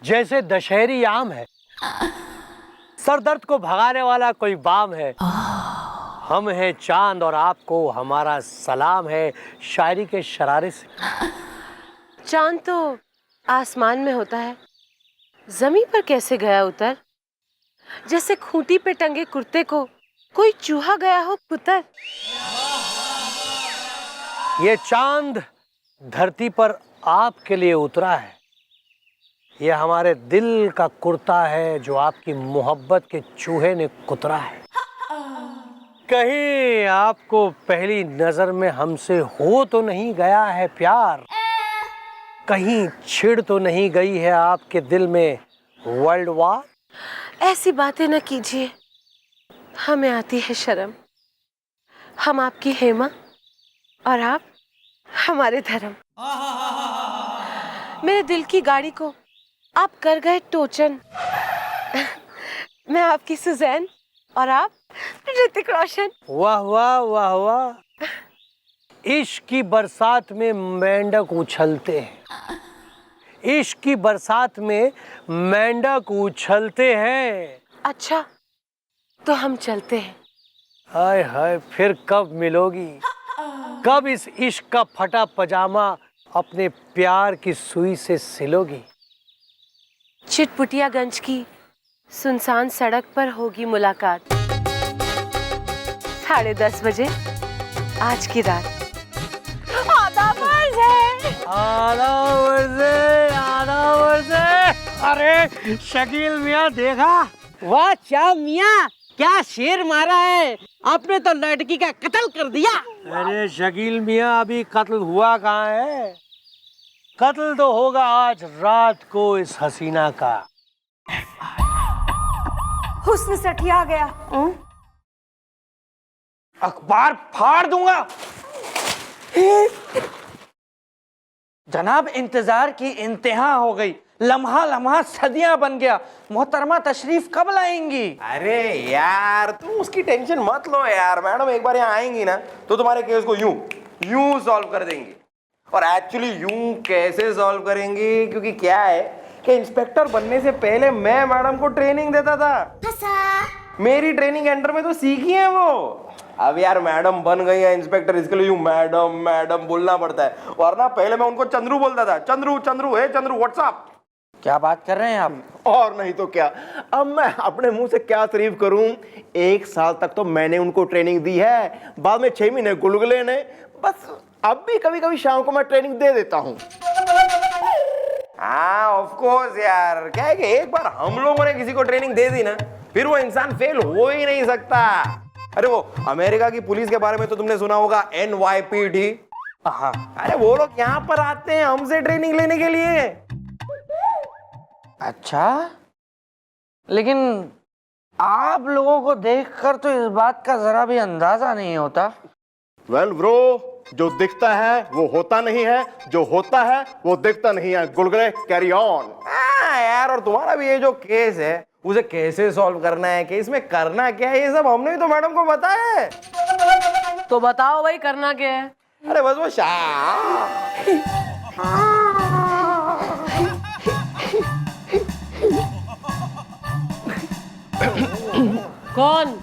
जैसे दशहरी आम है। सर दर्द को भगाने वाला कोई बाम है। हम हैं चांद और आपको हमारा सलाम है, शायरी के शरारे से। चांद तो आसमान में होता है, जमीन पर कैसे गया उतर? जैसे खूंटी पे टंगे कुर्ते को कोई चूहा गया हो कुतर। ये चांद धरती पर आपके लिए उतरा है, ये हमारे दिल का कुर्ता है जो आपकी मोहब्बत के चूहे ने कुतरा है। कहीं आपको पहली नजर में हमसे हो तो नहीं गया है प्यार, कहीं छिड़ तो नहीं गई है आपके दिल में वर्ल्ड वार। ऐसी बातें न कीजिए, हमें आती है शर्म। हम आपकी हेमा और आप हमारे धर्म। मेरे दिल की गाड़ी को आप कर गए टोचन। मैं आपकी सुजैन और आप ऋतिक रोशन। वाह वाह वाह वाह, इश्क की बरसात में मेंढक उछलते हैं, इश्क की बरसात में मेंढक उछलते हैं। अच्छा, तो हम चलते हैं। हाय हाय, फिर कब मिलोगी, कब इस इश्क का फटा पजामा अपने प्यार की सुई से सिलोगी? चिटपुटियागंज की सुनसान सड़क पर होगी मुलाकात, 10:30 बजे आज की रात। आधा वर्षे। अरे शकील मियाँ देखा? वाह श्याम मियाँ, क्या शेर मारा है आपने, तो लड़की का कत्ल कर दिया। अरे शकील मियाँ, अभी कत्ल हुआ कहाँ है? कत्ल तो होगा आज रात को इस हसीना का। हुस्न सठिया गया। अखबार फाड़ दूंगा। जनाब इंतजार की इंतहा हो गई, लम्हा लम्हा सदियां बन गया। मोहतरमा तशरीफ कब लाएंगी? अरे यार तुम उसकी टेंशन मत लो यार, मैडम एक बार यहाँ आएंगी ना तो तुम्हारे केस को यूं यूं सॉल्व कर देंगी। और एक्चुअली यूं कैसे सॉल्व करेंगी, क्योंकि क्या है कि इंस्पेक्टर बनने से पहले मैं मैडम को ट्रेनिंग देता था। मेरी ट्रेनिंग एंटर में तो सीखी है वो। अब यार मैडम बन गई है इंस्पेक्टर, इसके लिए यूं मैडम मैडम बोलना पड़ता है, वरना पहले मैं उनको चंद्रू बोलता था। चंद्रू चंद्रू है चंद्रू व्हाट्सअप। क्या बात कर रहे हैं आप? और नहीं तो क्या, अब मैं अपने मुंह से क्या तारीफ करूं। 1 साल तक तो मैंने उनको ट्रेनिंग दी है, बाद में 6 महीने गुलगुले ने। बस अब भी कभी कभी शाम को मैं ट्रेनिंग दे देता हूं। हाँ ऑफ कोर्स यार, क्या है कि एक बार हम लोगों ने किसी को ट्रेनिंग दे दी ना, फिर वो इंसान फेल हो ही नहीं सकता। अरे वो अमेरिका की पुलिस के बारे में तो तुमने सुना होगा, NYPD। हाँ। अरे वो लोग यहाँ पर आते हैं हमसे ट्रेनिंग लेने के लिए। अच्छा, लेकिन आप लोगों को देखकर तो इस बात का जरा भी अंदाजा नहीं होता। वेल ब्रो, जो दिखता है वो होता नहीं है, जो होता है वो दिखता नहीं है। गुलगुले कैरी ऑन। यार और तुम्हारा भी ये जो केस है उसे कैसे सॉल्व करना है, केस में करना क्या है, ये सब हमने भी तो मैडम को बताया है। तो बताओ भाई करना क्या है? अरे बस वो कौन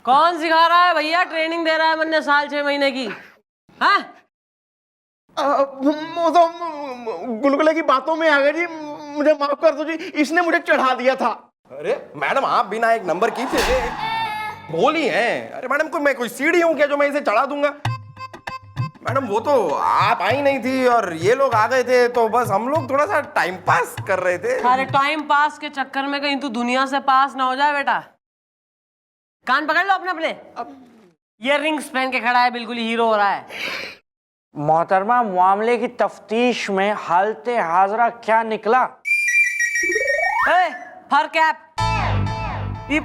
कौन सिखा रहा है भैया? ट्रेनिंग दे रहा है मैंने साल 6 महीने की। हाँ वो तो गुलगुले की बातों में आ गए जी, मुझे माफ कर दो जी, इसने मुझे चढ़ा दिया था। अरे मैडम आप बिना एक नंबर की थे बोली है। अरे मैडम कोई मैं कोई सीढ़ी हूं क्या जो मैं इसे चढ़ा दूंगा? मैडम वो तो आप आई नहीं थी और ये लोग आ गए थे, तो बस हम लोग थोड़ा सा टाइम पास कर रहे थे। अरे टाइम पास के चक्कर में कहीं तू दुनिया से पास ना हो जाए बेटा। कान पकड़ लो अपने अपने। ये रिंग्स पहन के खड़ा है, बिल्कुल हीरो हो रहा है। मोहतरमा मामले की तफ्तीश में हालते हाजरा क्या निकला? हर कैप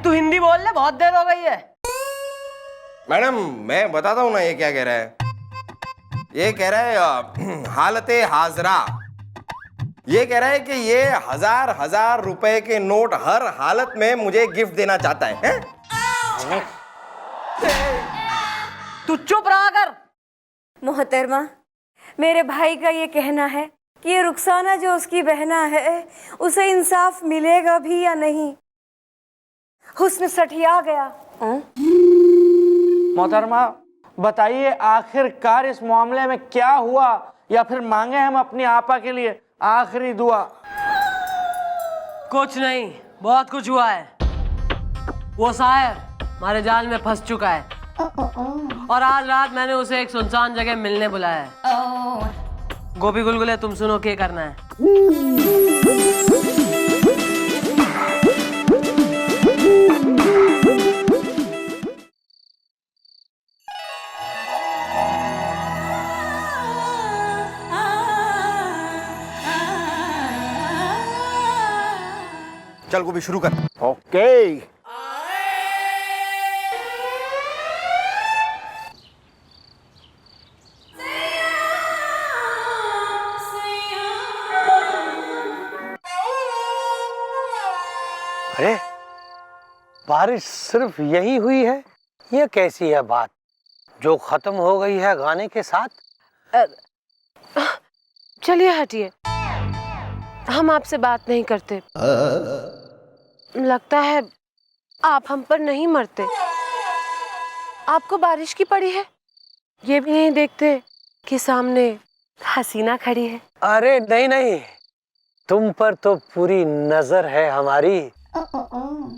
तू हिंदी बोल ले, बहुत देर हो गई है। मैडम मैं बताता हूँ ना ये क्या कह रहा है। ये कह रहा है हालते हाजरा, ये कह रहा है कि ये 1000 रुपए के नोट हर हालत में मुझे गिफ्ट देना चाहता है? तू चुप रहा कर। मोहतरमा, मेरे भाई का ये कहना है कि ये रुखसाना जो उसकी बहना है उसे इंसाफ मिलेगा भी या नहीं। हुस्न सठिया गया। मोहतरमा बताइए आखिरकार इस मामले में क्या हुआ, या फिर मांगे हम अपनी आपा के लिए आखिरी दुआ? कुछ नहीं, बहुत कुछ हुआ है। वो शायर हमारे जाल में फंस चुका है और आज रात मैंने उसे एक सुनसान जगह मिलने बुलाया है। गोपी गुलगुले तुम सुनो क्या करना है। चल गोपी शुरू कर। ओके। अरे बारिश सिर्फ यही हुई है? ये कैसी है बात जो खत्म हो गई है गाने के साथ? चलिए हटिए, हम आपसे बात नहीं करते। लगता है आप हम पर नहीं मरते। आपको बारिश की पड़ी है, ये भी नहीं देखते कि सामने हसीना खड़ी है। अरे नहीं नहीं, तुम पर तो पूरी नजर है हमारी।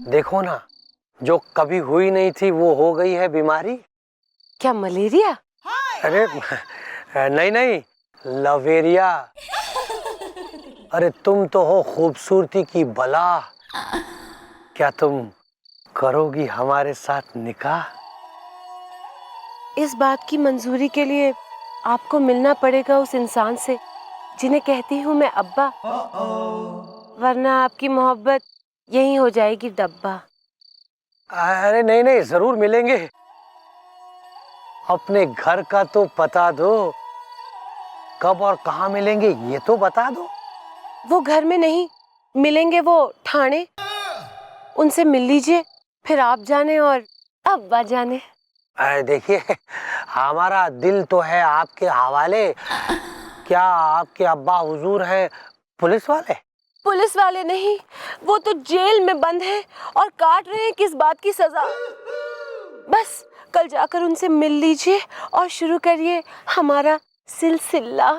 देखो ना, जो कभी हुई नहीं थी वो हो गई है बीमारी। क्या मलेरिया? अरे नहीं नहीं, लवेरिया। अरे तुम तो हो खूबसूरती की बला। क्या तुम करोगी हमारे साथ निकाह? इस बात की मंजूरी के लिए आपको मिलना पड़ेगा उस इंसान से जिन्हें कहती हूँ मैं अब्बा, वरना आपकी मोहब्बत यहीं हो जाएगी डब्बा। अरे नहीं नहीं, जरूर मिलेंगे। अपने घर का तो पता दो, कब और कहाँ मिलेंगे ये तो बता दो। वो घर में नहीं मिलेंगे, वो ठाणे। उनसे मिल लीजिए, फिर आप जाने और अब्बा जाने। देखिए, हमारा दिल तो है आपके हवाले। क्या आपके अब्बा हुजूर हैं पुलिस वाले? पुलिस वाले नहीं, वो तो जेल में बंद हैं और काट रहे हैं किस बात की सजा। बस कल जाकर उनसे मिल लीजिए और शुरू करिए हमारा सिलसिला।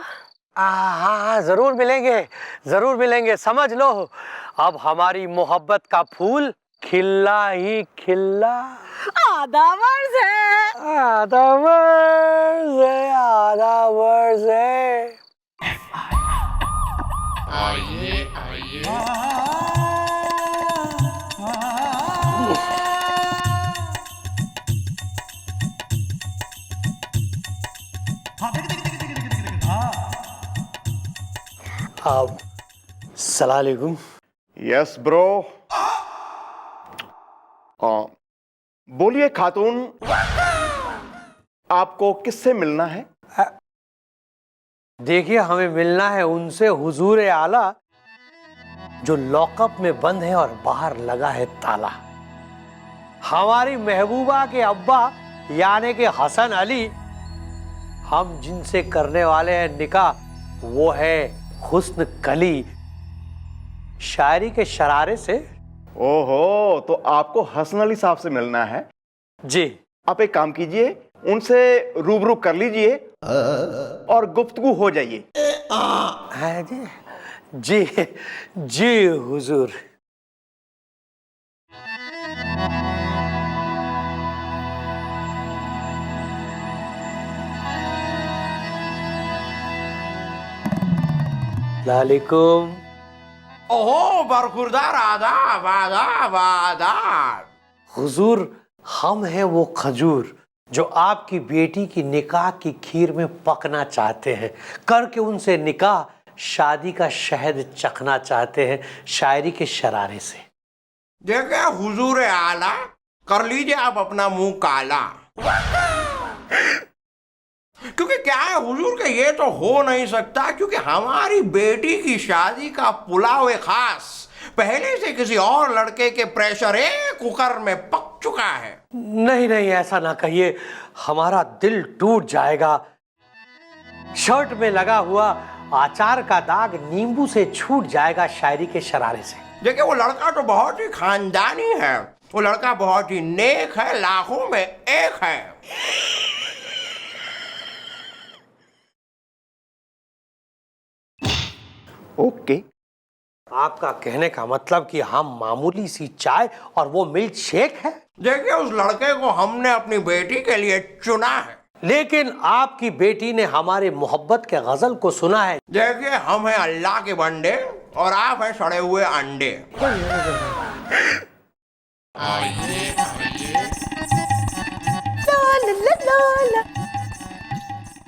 हाँ, जरूर मिलेंगे। समझ लो, अब हमारी मोहब्बत का फूल खिला ही खिला। आधा वर्ष है। अब सलाम अलैकुम। Yes bro. बोलिए खातून, आपको किससे मिलना है? देखिए, हमें मिलना है उनसे हुजूर आला जो लॉकअप में बंद है और बाहर लगा है ताला। हमारी महबूबा के अब्बा यानी के हसन अली, हम जिनसे करने वाले हैं निकाह, वो है हुस्न कली, शायरी के शरारे से। ओहो, तो आपको हसन अली साहब से मिलना है? जी। आप एक काम कीजिए, उनसे रूबरू कर लीजिए और गुफ्तगू हो जाइए। जी जी हुजूर। वालेकुम। ओहो बरखुरदार, आदाब आदाब आदाब। हुजूर, हम हैं वो खजूर जो आपकी बेटी की निकाह की खीर में पकना चाहते हैं, करके उनसे निकाह, शादी का शहद चखना चाहते हैं शायरी के शरारे से। देखिए हुजूर आला, कर लीजिए आप अपना मुंह काला। क्योंकि क्या है हुजूर के ये तो हो नहीं सकता, क्योंकि हमारी बेटी की शादी का पुलाव खास पहले से किसी और लड़के के प्रेशर कुकर में पक चुका है। नहीं, ऐसा ना कहिए, हमारा दिल टूट जाएगा। शर्ट में लगा हुआ अचार का दाग नींबू से छूट जाएगा शायरी के शरारे से। देखिए वो लड़का तो बहुत ही खानदानी है, वो लड़का बहुत ही नेक है, लाखों में एक है। ओके। आपका कहने का मतलब कि हम मामूली सी चाय और वो मिल्क शेक है? देखिए उस लड़के को हमने अपनी बेटी के लिए चुना है। लेकिन आपकी बेटी ने हमारे मोहब्बत के गजल को सुना है। देखिए हम हैं अल्लाह के बंदे और आप हैं सड़े हुए अंडे।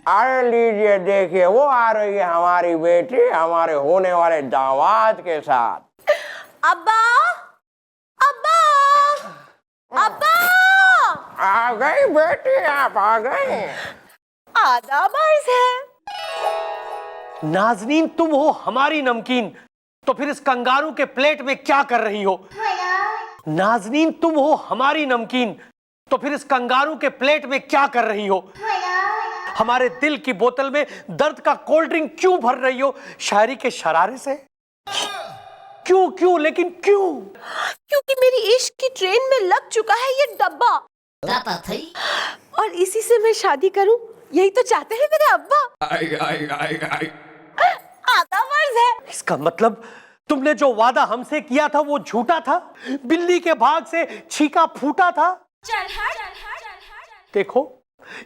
अरे लीजिए, देखिए वो आ रही है हमारी बेटी हमारे होने वाले दामाद के साथ। अब्बा, अब्बा, अब्बा! आ गई बेटी, आप आ गई। आधा बरस है। नाजनीन, तुम हो हमारी नमकीन, तो फिर इस कंगारू के प्लेट में क्या कर रही हो? नाजनीन, तुम हो हमारी नमकीन, तो फिर इस कंगारू के प्लेट में क्या कर रही हो? हमारे दिल की बोतल में दर्द का कोल्ड ड्रिंक क्यों भर रही हो शायरी के शरारे से? क्यों लेकिन क्यों? क्योंकि मेरी इश्क की ट्रेन में लग चुका है ये डब्बा, और इसी से मैं शादी करूं, यही तो चाहते हैं मेरे अब्बा। आधा वर्ष है। इसका मतलब तुमने जो वादा हमसे किया था वो झूठा था, बिल्ली के भाग से छीका फूटा था। देखो,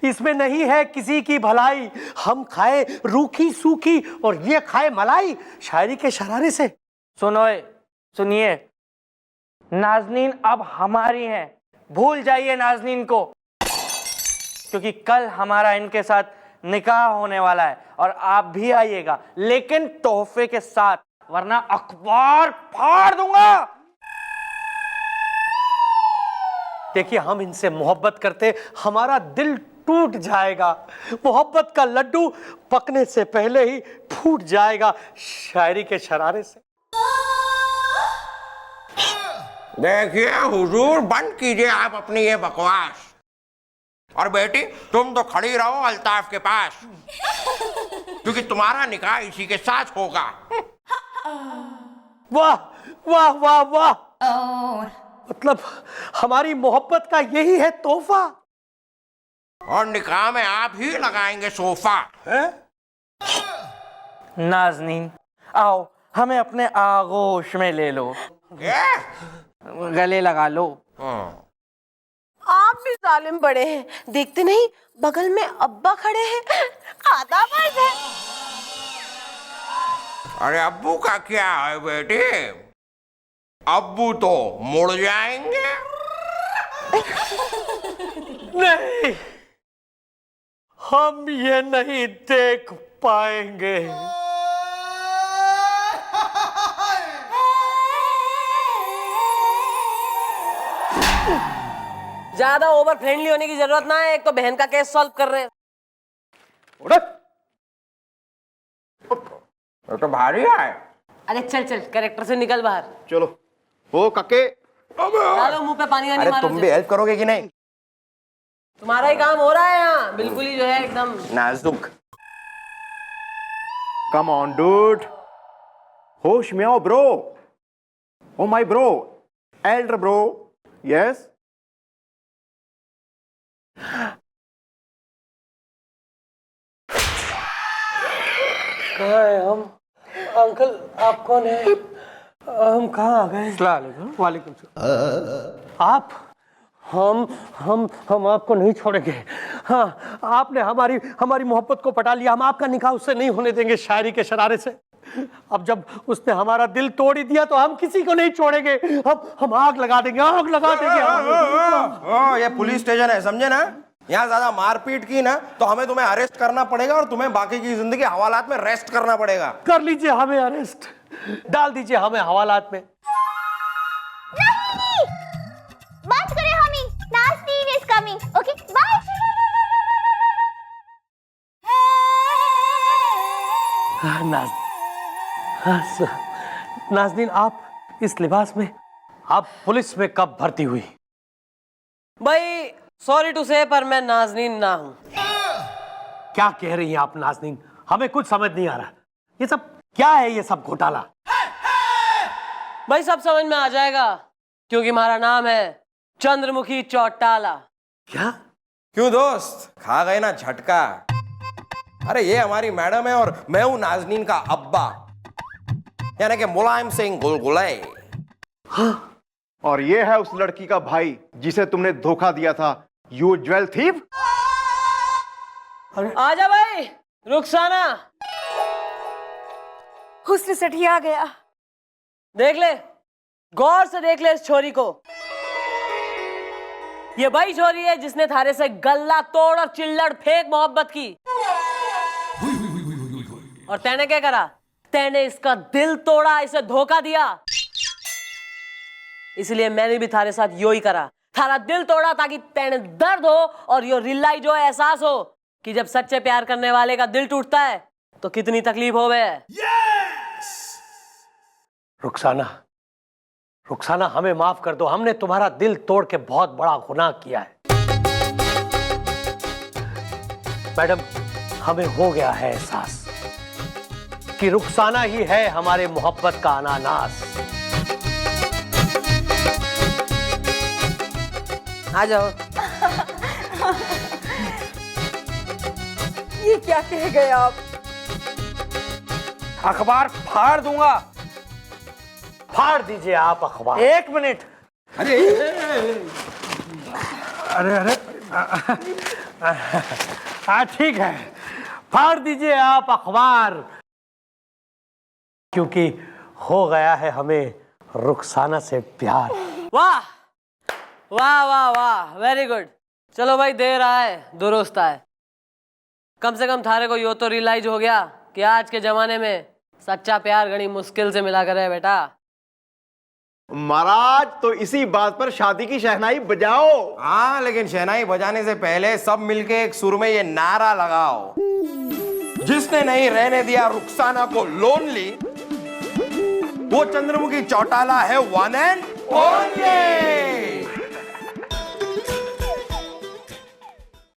इसमें नहीं है किसी की भलाई, हम खाए रूखी सूखी और ये खाए मलाई शायरी के शरारे से। सुनिए, नाजनीन अब हमारी हैं, भूल जाइए नाजनीन को, क्योंकि कल हमारा इनके साथ निकाह होने वाला है और आप भी आइएगा, लेकिन तोहफे के साथ, वरना अखबार फाड़ दूंगा। देखिए, हम इनसे मोहब्बत करते, हमारा दिल टूट जाएगा, मोहब्बत का लड्डू पकने से पहले ही फूट जाएगा शायरी के शरारे से। देखिए हुजूर, बंद कीजिए आप अपनी ये बकवास। और बेटी तुम तो खड़ी रहो अल्ताफ के पास, क्योंकि तुम्हारा निकाह इसी के साथ होगा। वाह वाह वाह वाह, मतलब हमारी मोहब्बत का यही है तोहफा। और निकाह में आप ही लगाएंगे सोफा। नाजनीन आओ, हमें अपने आगोश में ले लो, गले लगा लो। आप भी जालिम बड़े हैं, देखते नहीं बगल में अब्बा खड़े हैं, आधा मर्द है। अरे अब्बू का क्या है बेटी, अब्बू तो मुड़ जाएंगे। नहीं, हम ये नहीं देख पाएंगे। ज्यादा ओवर फ्रेंडली होने की जरूरत ना है, एक तो बहन का केस सॉल्व कर रहे हैं। तो भारी है। अरे चल चल, कैरेक्टर से निकल बाहर। चलो ओ कके, डालो मुंह पे पानी वानी अरे मारो। तुम भी हेल्प करोगे कि नहीं? तुम्हारा ही काम हो रहा है यहाँ, बिल्कुल ही जो है एकदम नाजुक। कम ऑन डूड, होश में आओ bro. Oh my bro, Elder bro, yes. कहाँ है हम? अंकल आप कौन है? हम कहाँ आ गए? वालेकुम सलाम। आप? हम आपको नहीं छोड़ेंगे। हाँ, आपने हमारी मोहब्बत को पटा लिया, हम आपका निकाह उससे नहीं होने देंगे शायरी के शरारे से। अब जब उसने हमारा दिल तोड़ ही दिया तो हम किसी को नहीं छोड़ेंगे। हम आग लगा देंगे, आग लगा देंगे। ये पुलिस स्टेशन है, समझे ना? यहाँ ज्यादा मारपीट की ना तो हमें तुम्हें अरेस्ट करना पड़ेगा और तुम्हें बाकी की जिंदगी हवालात में रेस्ट करना पड़ेगा। कर लीजिए हमें अरेस्ट, डाल दीजिए हमें हवालात में। नहीं, बात करें हमी, Nazneen is coming. Okay bye. Nazneen, आप इस लिबास में आप पुलिस में कब भर्ती हुई? भाई सॉरी टू से, पर मैं नाजनीन ना हूं। क्या कह रही हैं आप नाज़नीन? हमें कुछ समझ नहीं आ रहा, ये सब क्या है, ये सब घोटाला? भाई सब समझ में आ जाएगा, क्योंकि हमारा नाम है चंद्रमुखी चौटाला। क्या? क्यों दोस्त, खा गए ना झटका? अरे ये हमारी मैडम है और मैं हूं नाजनीन का अब्बा, यानी कि मुलायम सिंह गुलगुले। हाँ। और ये है उस लड़की का भाई जिसे तुमने धोखा दिया था, यू ज्वेल थीव। आजा भाई, रुखसाना। हुस्न सठिया आ गया। देख ले, गौर से देख ले इस छोरी को। ये वही छोरी है जिसने थारे से गल्ला तोड़ और चिल्लड़ फेंक मोहब्बत की। और तैने क्या करा? तैने इसका दिल तोड़ा, इसे धोखा दिया। इसलिए मैंने भी थारे साथ यो ही करा, थारा दिल तोड़ा ताकि तैने दर्द हो और यो रिलाई जो एहसास हो कि जब सच्चे प्यार करने वाले का दिल टूटता है तो कितनी तकलीफ होवे। रुखसाना हमें माफ कर दो, हमने तुम्हारा दिल तोड़ के बहुत बड़ा गुनाह किया है। मैडम, हमें हो गया है एहसास कि रुखसाना ही है हमारे मोहब्बत का अनानास। आ जाओ। ये क्या कह गए आप? अखबार फाड़ दूंगा। फाड़ दीजिए आप अखबार। एक मिनट। अरे हाँ ठीक है, फाड़ दीजिए आप अखबार, क्योंकि हो गया है हमें रुखसाना से प्यार। वाह वाह वाह वाह, वेरी गुड। चलो भाई, देर आए दुरुस्त आए। कम से कम थारे को यो तो रियलाइज हो गया कि आज के जमाने में सच्चा प्यार घनी मुश्किल से मिला करे बेटा। महाराज तो इसी बात पर शादी की शहनाई बजाओ। हाँ, लेकिन शहनाई बजाने से पहले सब मिलके एक सुर में ये नारा लगाओ, जिसने नहीं रहने दिया रुखसाना को लोनली, वो चंद्रमुखी चौटाला है वन एंड ओनली।